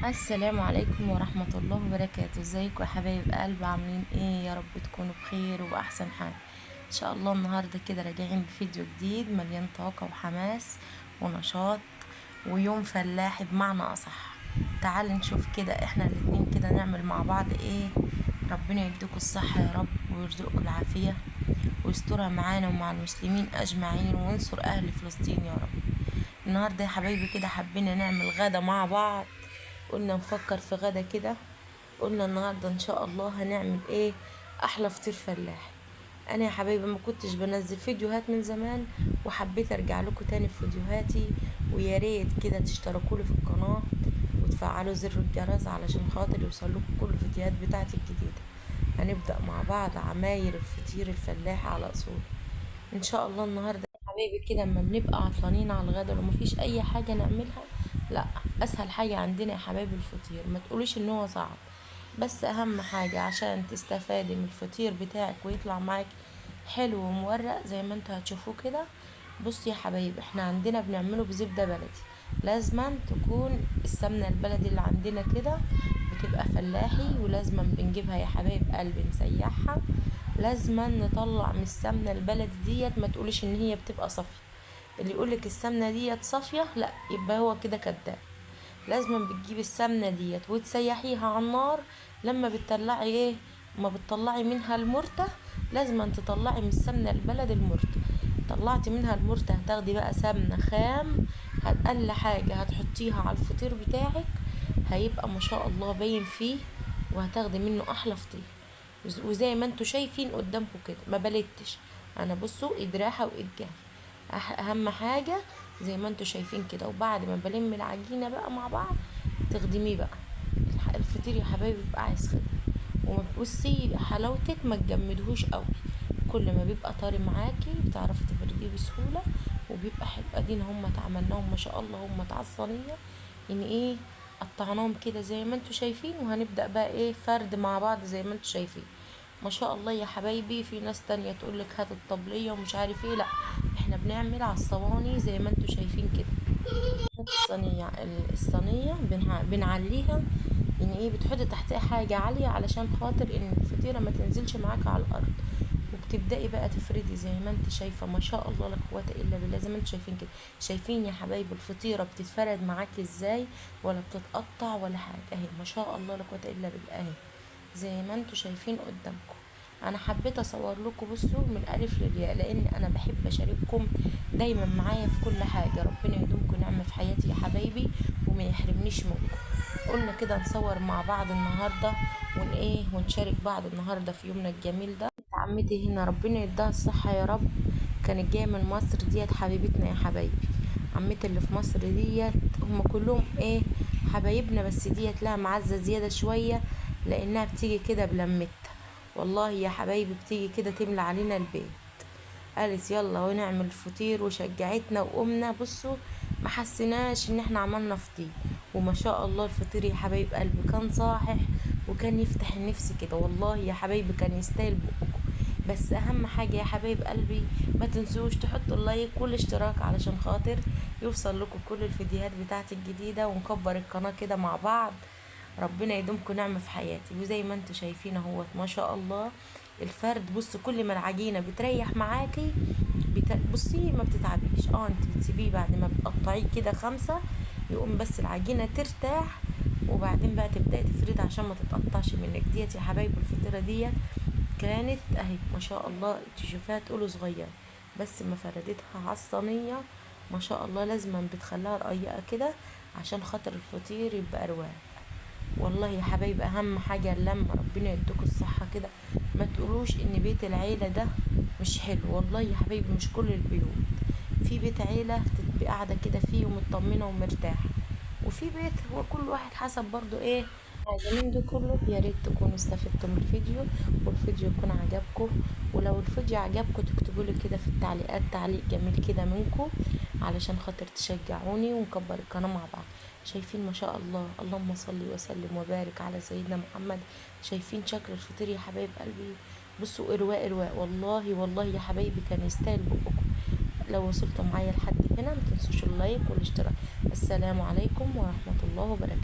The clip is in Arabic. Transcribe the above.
السلام عليكم ورحمة الله وبركاته. ازيكم يا حبايب قلب؟ عاملين ايه؟ يا رب تكونوا بخير وبأحسن حال ان شاء الله. النهاردة كده راجعين بفيديو جديد مليان طاقة وحماس ونشاط ويوم فلاحي بمعنى أصح. تعالوا نشوف كده احنا الاتنين كده نعمل مع بعض ايه. ربنا يديكوا الصحة يا رب ويرزقكم العافية ويسترها معانا ومع المسلمين أجمعين وينصر أهل فلسطين يا رب. النهاردة يا حبايبي كده حبينا نعمل غدا مع بعض. قلنا نفكر في غدا كده. قلنا النهاردة ان شاء الله هنعمل ايه؟ احلى فطير فلاحي. انا يا حبايبي ما كنتش بنزل فيديوهات من زمان وحبيت ارجع لكم تاني في فيديوهاتي، ويا ريت كده تشتركوا لي في القناة وتفعلوا زر الجرس علشان خاطر يوصل لكم كل الفيديوهات بتاعتي الجديدة. هنبدأ مع بعض عماير الفطير الفلاحي على اصول ان شاء الله. النهارده يا حبايبي كده اما بنبقى عطلانين على الغدا لو مفيش اي حاجه نعملها، لا، اسهل حاجه عندنا يا حبايبي الفطير. ما تقولوش ان هو صعب، بس اهم حاجه عشان تستفادي من الفطير بتاعك ويطلع معاك حلو ومورق زي ما انتوا هتشوفوه كده. بصي يا حبايبي، احنا عندنا بنعمله بزبده بلدي. لازما تكون السمنه البلدي اللي عندنا كده بتبقى فلاحي، ولازما بنجيبها يا حبايب قلبي نسيحها. لازما نطلع من السمنه البلدي ديت، ما تقوليش ان هي بتبقى صافيه. اللي يقولك السمنه ديت صافيه لا يبقى هو كده كداب. لازما بتجيبي السمنه ديت وتسيحيها على النار. لما بتطلعي ايه؟ ما بتطلعي منها المرته، لازما تطلعي من السمنه البلدي المرته. طلعتي منها المرته هتاخدي بقى سمنه خام. اقل حاجه هتحطيها على الفطير بتاعك هيبقى ما شاء الله باين فيه، وهتاخدي منه احلى فطير. وزي ما انتوا شايفين قدامكم كده ما بلتش انا. بصوا ايد راحه وايد جايه، اهم حاجه زي ما انتوا شايفين كده. وبعد ما بلم العجينه بقى مع بعض تخدميه بقى. الفطير يا حبايبي بيبقى عايز خدمه. وما بصي حلاوتك ما تجمدهوش قوي، كل ما بيبقى طري معاكي بتعرفي تفرديه بسهوله وبيبقى حلو. ادينا هم اتعملناهم ما شاء الله هم على الصينيه يعني ايه، قطعناهم كده زي ما انتوا شايفين. وهنبدأ بقى ايه فرد مع بعض زي ما انتوا شايفين. ما شاء الله يا حبايبي. في ناس تانية تقولك هات الطبلية ومش عارف ايه، لا، احنا بنعمل على الصواني زي ما انتوا شايفين كده. الصينية الصينية بنعليها يعني ايه، بتحطي تحتها حاجة عالية علشان خاطر ان الفطيرة ما تنزلش معاك على الارض. وبتبدأي بقى تفردي زي ما انت شايفة. ما شاء الله لا قوة الا بالله. زي ما انتوا شايفين كده. شايفين يا حبايبي الفطيرة بتتفرد معاكي ازاي؟ ولا بتتقطع ولا حاجة اهي. ما شاء الله لا قوة الا بالله اهي زي ما انتوا شايفين قدامكم. انا حبيت اصور لكم بصوا من الف للياء لان انا بحب اشارككم دايما معايا في كل حاجه. ربنا يدومكم نعمه في حياتي يا حبايبي وما يحرمنيش منكم. قلنا كده نصور مع بعض النهارده ونشارك بعض النهارده في يومنا الجميل ده. عمتي هنا ربنا يديها الصحه يا رب، كانت جايه من مصر ديت حبيبتنا يا حبايبي. عمتي اللي في مصر ديت هم كلهم ايه حبايبنا، بس ديت لها معزه زياده شويه لانها بتيجي كده بلمتها. والله يا حبايبي بتيجي كده تملى علينا البيت. قالت يلا ونعمل فطير وشجعتنا وقمنا. بصوا ما حسيناش ان احنا عملنا فطير. وما شاء الله الفطير يا حبايب قلبي كان صاحح وكان يفتح النفس كده. والله يا حبايبي كان يستاهل بقكم. بس اهم حاجه يا حبايب قلبي ما تنسوش تحطوا اللايك والاشتراك علشان خاطر يوصل لكم كل الفيديوهات بتاعتي الجديده ونكبر القناه كده مع بعض. ربنا يدومكم نعمة في حياتي. وزي ما انتوا شايفين اهوت ما شاء الله الفرد. بص كل ما العجينة بتريح معاكي بصي ما بتتعبيش. انت بتسيبيه بعد ما بتقطعيه كده خمسة يقوم بس العجينة ترتاح. وبعدين بقى تبدأي تفردي عشان ما تتقطعش منك. ديت يا حبايب الفطيرة ديت كانت اهي ما شاء الله تشوفيها تقولوا صغيرة، بس ما فردتها على الصينية ما شاء الله. لازم بتخليها رقيقة كده عشان خاطر الفطير يبقى رواق. والله يا حبايب اهم حاجه لما ربنا يديكوا الصحه كده ما تقولوش ان بيت العيله ده مش حلو. والله يا حبايبي مش كل البيوت. في بيت عيله تبقى قاعده كده فيه ومطمنه ومرتاحه، وفي بيت هو كل واحد حسب برضو ايه حاجه من ده كله. يا ريت تكونوا استفدتوا من الفيديو والفيديو يكون عجبكم. ولو الفيديو عجبكم تكتبوا لي كده في التعليقات تعليق جميل كده منكم علشان خاطر تشجعوني ونكبر القناه مع بعض. شايفين ما شاء الله. اللهم صل وسلم وبارك على سيدنا محمد. شايفين شكل الفطير يا حبايب قلبي؟ بصوا ارواق ارواق. والله والله يا حبايبي كان يستاهل بقكم. لو وصلتوا معايا لحد هنا متنسوش اللايك والاشتراك. السلام عليكم ورحمة الله وبركاته.